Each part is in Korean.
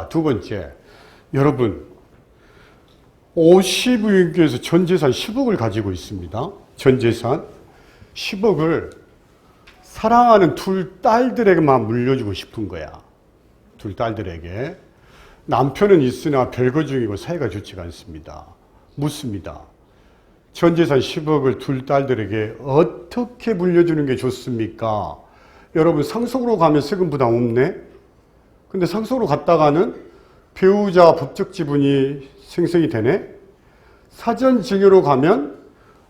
자, 두 번째. 여러분, 50위원께서 전재산 10억을 가지고 있습니다. 전재산 10억을 사랑하는 둘 딸들에게만 물려주고 싶은 거야. 둘 딸들에게. 남편은 있으나 별거 중이고 사이가 좋지가 않습니다. 묻습니다. 전재산 10억을 둘 딸들에게 어떻게 물려주는 게 좋습니까? 여러분, 상속으로 가면 세금 부담 없네? 근데 상속으로 갔다가는 배우자 법적 지분이 생성이 되네? 사전 증여로 가면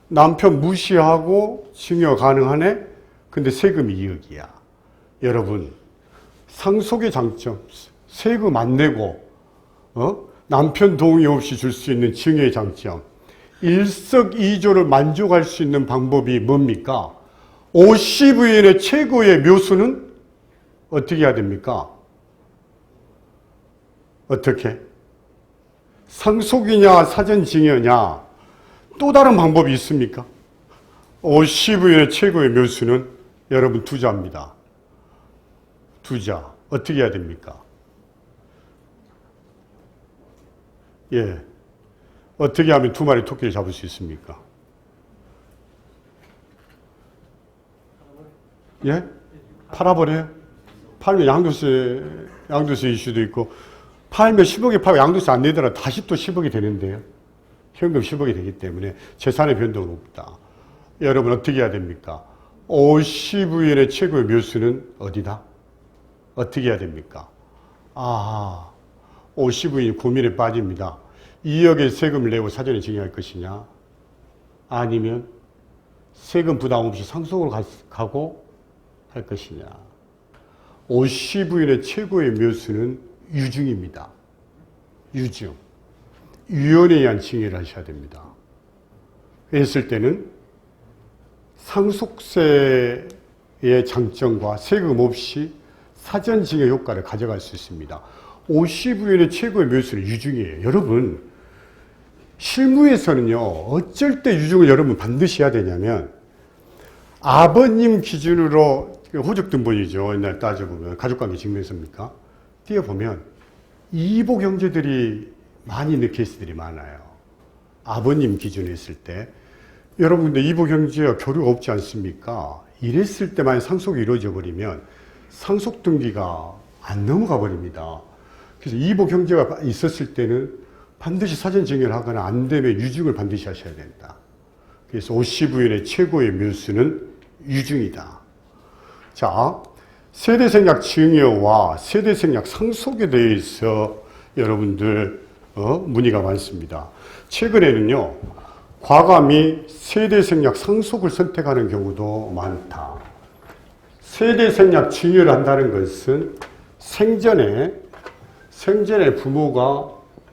남편 무시하고 증여 가능하네? 근데 세금이 2억이야. 여러분, 상속의 장점, 세금 안 내고 남편 동의 없이 줄 수 있는 증여의 장점, 일석이조를 만족할 수 있는 방법이 뭡니까? 50위원의 최고의 묘수는 어떻게 해야 됩니까? 어떻게? 상속이냐 사전증여냐, 또 다른 방법이 있습니까? 50위원의 최고의 묘수는 여러분 투자입니다. 투자. 어떻게 해야 됩니까? 예. 어떻게 하면 두 마리 토끼를 잡을 수 있습니까? 예? 팔아버려요? 팔면 양도세 이슈도 있고, 팔면 10억에 팔고 양도세 안 내더라도 다시 또 10억이 되는데요. 현금 10억이 되기 때문에 재산의 변동은 없다. 여러분 어떻게 해야 됩니까? 50위원의 최고의 묘수는 어디다? 어떻게 해야 됩니까? 50위원이 고민에 빠집니다. 2억의 세금을 내고 사전에 증여할 것이냐? 아니면 세금 부담 없이 상속으로 가고 할 것이냐? 50위원의 최고의 묘수는 유증입니다. 유증. 위원에 의한 증여를 하셔야 됩니다. 했을 때는 상속세의 장점과 세금 없이 사전 증여 효과를 가져갈 수 있습니다. 50위원의 최고의 묘수는 유증이에요. 여러분, 실무에서는요, 어쩔 때 유증을 여러분 반드시 해야 되냐면, 아버님 기준으로 호적등본이죠. 옛날 따져보면 가족관계 증명서입니까? 띄어보면 이복 형제들이 많이 있는 케이스들이 많아요. 아버님 기준으로 했을 때. 여러분, 근데 이복 형제와 교류가 없지 않습니까? 이랬을 때만 상속이 이루어져 버리면 상속 등기가 안 넘어가 버립니다. 그래서 이복 형제가 있었을 때는 반드시 사전 증여를 하거나 안 되면 유증을 반드시 하셔야 된다. 그래서 50위원의 최고의 묘수는 유증이다. 자, 세대생략 증여와 세대생략 상속에 대해서 여러분들 문의가 많습니다. 최근에는요, 과감히 세대생략 상속을 선택하는 경우도 많다. 세대생략 증여를 한다는 것은 생전에 부모가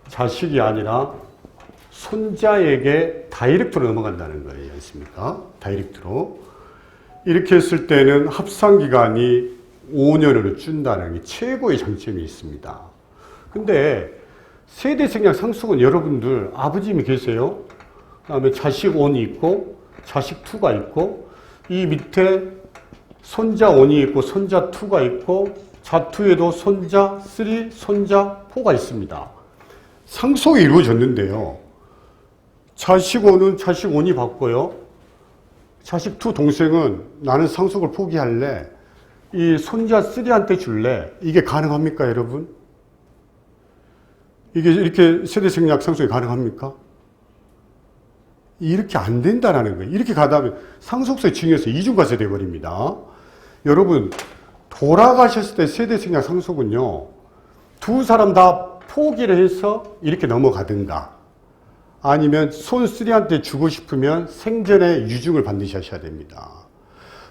자식이 아니라 손자에게 다이렉트로 넘어간다는 거예요. 않습니까? 다이렉트로. 이렇게 했을 때는 합산기간이 5년으로 준다는 게 최고의 장점이 있습니다. 근데 세대생략 상속은 여러분들 아버님이 계세요. 그 다음에 자식 1이 있고 자식 2가 있고 이 밑에 손자 1이 있고 손자 2가 있고 자투에도 손자 3, 손자 4가 있습니다. 상속이 이루어졌는데요. 자식 1은 자식 1이 받고요. 자식 2 동생은 나는 상속을 포기할래. 이 손자 3한테 줄래. 이게 가능합니까, 여러분? 이게 이렇게 세대생략 상속이 가능합니까? 이렇게 안 된다는 거예요. 이렇게 가다 보면 상속세 증여세 이중과세 되어버립니다. 여러분, 돌아가셨을 때 세대생략 상속은요, 두 사람 다 포기를 해서 이렇게 넘어가든가, 아니면 손 3한테 주고 싶으면 생전에 유증을 반드시 하셔야 됩니다.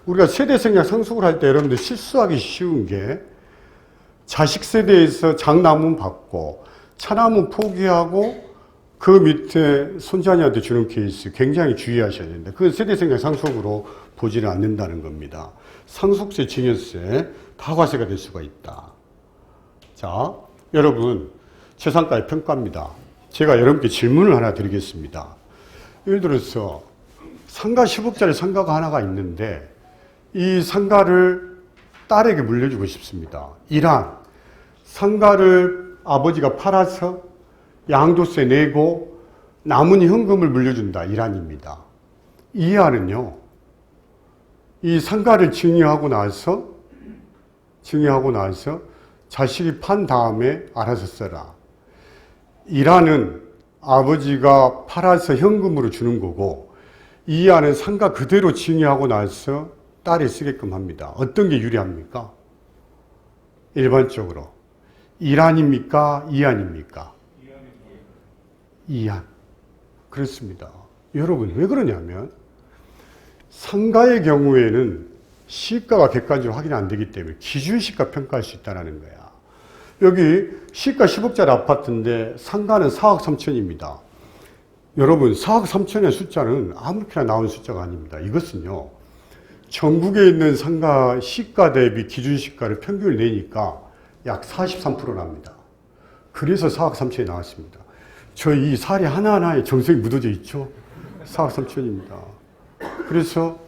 우리가 세대생략 상속을 할 때 여러분들 실수하기 쉬운 게, 자식 세대에서 장남은 받고 차남은 포기하고 그 밑에 손자녀한테 주는 케이스 굉장히 주의하셔야 됩니다. 그 세대생략 상속으로 보지는 않는다는 겁니다. 상속세, 증여세, 다과세가 될 수가 있다. 자, 여러분, 재산가의 평가입니다. 제가 여러분께 질문을 하나 드리겠습니다. 예를 들어서 상가 10억짜리 상가가 하나가 있는데 이 상가를 딸에게 물려주고 싶습니다. 1안, 상가를 아버지가 팔아서 양도세 내고 남은 현금을 물려준다. 이란입니다. 이하는요, 이 상가를 증여하고 나서 자식이 판 다음에 알아서 써라. 이란은 아버지가 팔아서 현금으로 주는 거고, 이하는 상가 그대로 증여하고 나서 딸이 쓰게끔 합니다. 어떤 게 유리합니까? 일반적으로. 이란입니까? 이한입니까? 이한. 그렇습니다. 여러분, 왜 그러냐면, 상가의 경우에는 시가가 객관적으로 확인 안 되기 때문에 기준시가 평가할 수 있다는 거야. 여기 시가 10억짜리 아파트인데 상가는 4억 3천입니다. 여러분, 4억 3천의 숫자는 아무렇게나 나온 숫자가 아닙니다. 이것은요, 전국에 있는 상가 시가 대비 기준시가를 평균을 내니까 약 43% 납니다. 그래서 4억 3천이 나왔습니다. 저희 이 사례 하나하나에 정성이 묻어져 있죠? 4억 3천입니다. 그래서,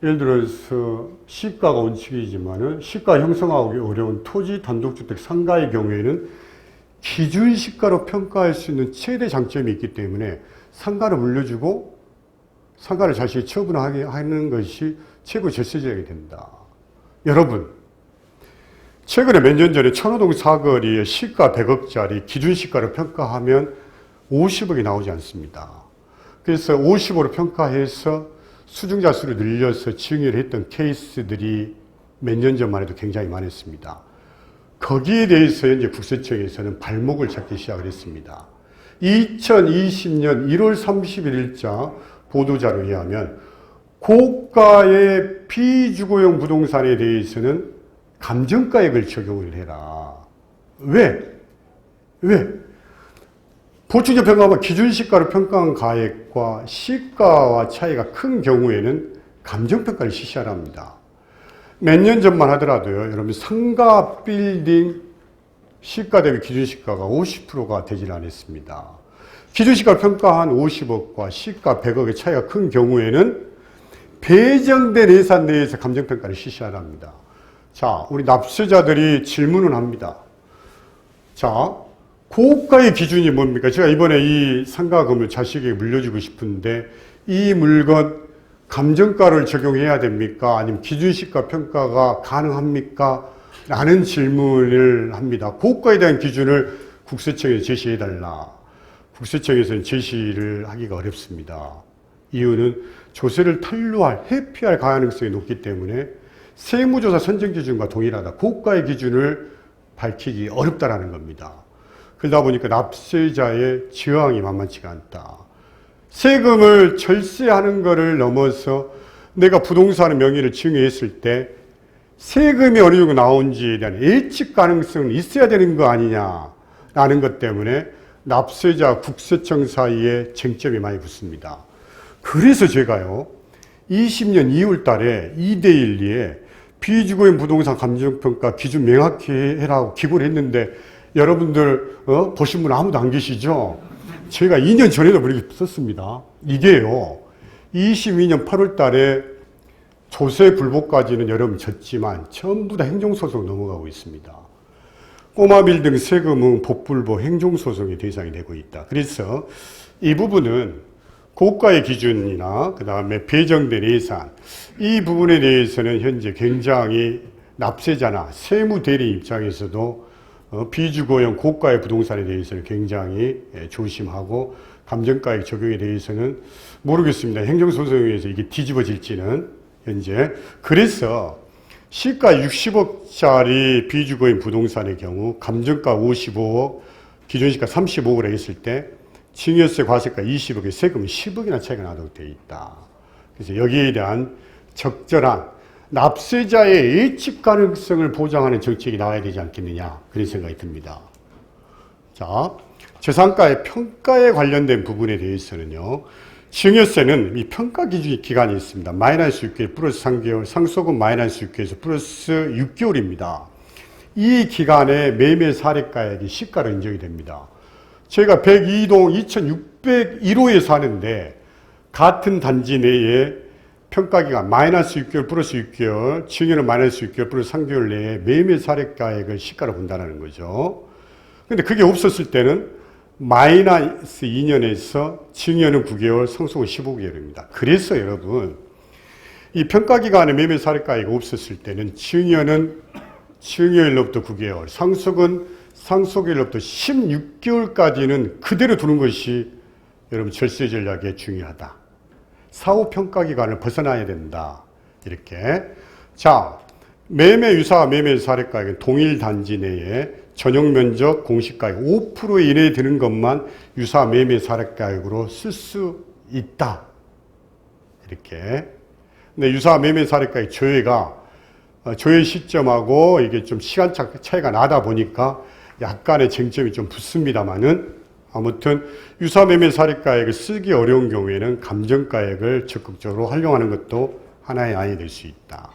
예를 들어서 시가가 원칙이지만은 시가 형성하기 어려운 토지 단독주택 상가의 경우에는 기준시가로 평가할 수 있는 최대 장점이 있기 때문에 상가를 물려주고 상가를 자식이 처분하게 하는 것이 최고 절세적이 된다. 여러분, 최근에 몇 년 전에 천호동 사거리에 시가 100억짜리 기준시가로 평가하면 50억이 나오지 않습니다. 그래서 50억으로 평가해서 수중자 수를 늘려서 증여를 했던 케이스들이 몇 년 전만 해도 굉장히 많았습니다. 거기에 대해서 현재 국세청에서는 발목을 잡기 시작을 했습니다. 2020년 1월 31일자 보도자료에 의하면 고가의 비주거용 부동산에 대해서는 감정가액을 적용을 해라. 왜? 보충적 평가가 기준시가로 평가한 가액과 시가와 차이가 큰 경우에는 감정평가를 실시하랍니다. 몇 년 전만 하더라도요, 여러분, 상가 빌딩 시가 대비 기준시가가 50%가 되질 않았습니다. 기준시가를 평가한 50억과 시가 100억의 차이가 큰 경우에는 배정된 예산 내에서 감정평가를 실시하랍니다. 자, 우리 납세자들이 질문을 합니다. 자, 고가의 기준이 뭡니까? 제가 이번에 이 상가금을 자식에게 물려주고 싶은데 이 물건 감정가를 적용해야 됩니까? 아니면 기준시가 평가가 가능합니까? 라는 질문을 합니다. 고가에 대한 기준을 국세청에 제시해달라. 국세청에서는 제시를 하기가 어렵습니다. 이유는 조세를 탄로할, 회피할 가능성이 높기 때문에 세무조사 선정 기준과 동일하다. 고가의 기준을 밝히기 어렵다라는 겁니다. 그러다 보니까 납세자의 저항이 만만치가 않다. 세금을 절세하는 것을 넘어서 내가 부동산의 명의를 증여했을 때 세금이 어느 정도 나온지에 대한 예측 가능성은 있어야 되는 거 아니냐라는 것 때문에 납세자 국세청 사이에 쟁점이 많이 붙습니다. 그래서 제가요, 20년 2월 달에 2대1리에 비주거용 부동산 감정평가 기준 명확히 해라고 기고를 했는데 여러분들 보신 분 아무도 안 계시죠? 제가 2년 전에도 그렇게 썼습니다. 이게요, 22년 8월 달에 조세 불복까지는 여러분 졌지만 전부 다 행정소송 넘어가고 있습니다. 꼬마 빌딩 세금은 복불복 행정소송의 대상이 되고 있다. 그래서 이 부분은 고가의 기준이나 그 다음에 배정된 예산, 이 부분에 대해서는 현재 굉장히 납세자나 세무대리 입장에서도 비주거용 고가의 부동산에 대해서는 굉장히 조심하고 감정가액 적용에 대해서는 모르겠습니다. 행정소송에서 이게 뒤집어질지는 현재. 그래서 시가 60억짜리 비주거용 부동산의 경우 감정가 55억, 기준시가 35억을 했을 때 증여세 과세가 20억에 세금이 10억이나 차이가 나도록 되어 있다. 그래서 여기에 대한 적절한 납세자의 예측 가능성을 보장하는 정책이 나와야 되지 않겠느냐, 그런 생각이 듭니다. 자, 재산가의 평가에 관련된 부분에 대해서는요, 증여세는 이 평가 기준 기간이 있습니다. 마이너스 6개월 플러스 3개월, 상속은 마이너스 6개월에서 플러스 6개월입니다. 이 기간에 매매 사례가액이 시가로 인정이 됩니다. 제가 102동 2601호에 사는데 같은 단지 내에 평가기간 마이너스 6개월 플러스 6개월, 증여는 마이너스 6개월 플러스 3개월 내에 매매 사례가액을 시가로 본다는 거죠. 근데 그게 없었을 때는 마이너스 2년에서 증여는 9개월, 상속은 15개월입니다. 그래서 여러분, 이 평가기간에 매매 사례가액이 없었을 때는 증여일로부터 9개월, 상속은 상속일로부터 16개월까지는 그대로 두는 것이 여러분 절세 전략에 중요하다. 사후 평가기간을 벗어나야 된다. 이렇게. 자, 매매 유사와 매매 사례가액은 동일 단지 내에 전용 면적 공시가액 5% 이내에 드는 것만 유사 매매 사례가액으로 쓸 수 있다. 이렇게. 근데 유사 매매 사례가액 조회 시점하고 이게 좀 시간 차이가 나다 보니까 약간의 쟁점이 좀 붙습니다만은 아무튼 유사 매매 사례가액을 쓰기 어려운 경우에는 감정가액을 적극적으로 활용하는 것도 하나의 안이 될 수 있다.